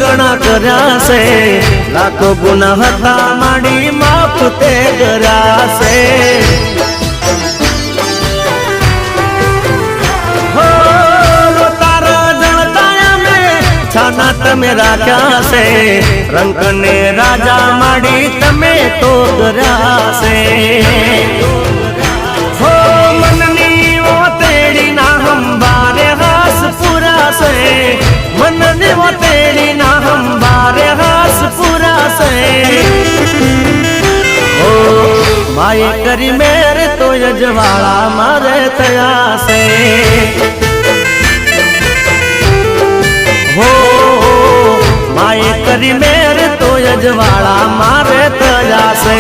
ઘણા કર્યા છે, લાખો ગુના હતા માડી માફ તે કર્યા છે। છાના તમે રાખ્યા છે, રંક ને રાજા માડી તમે તો કર્યા છે। હો મનની ઓતેડી ના હંબારે હાસ પૂરા છે, મનની ઓતેડી ના હંબારે હાસ પૂરા છે। હો માય કરી મેર તો યજવાળા મારે થયા છે। हो माए करी मेर तो यजवाड़ा मारे तजा से।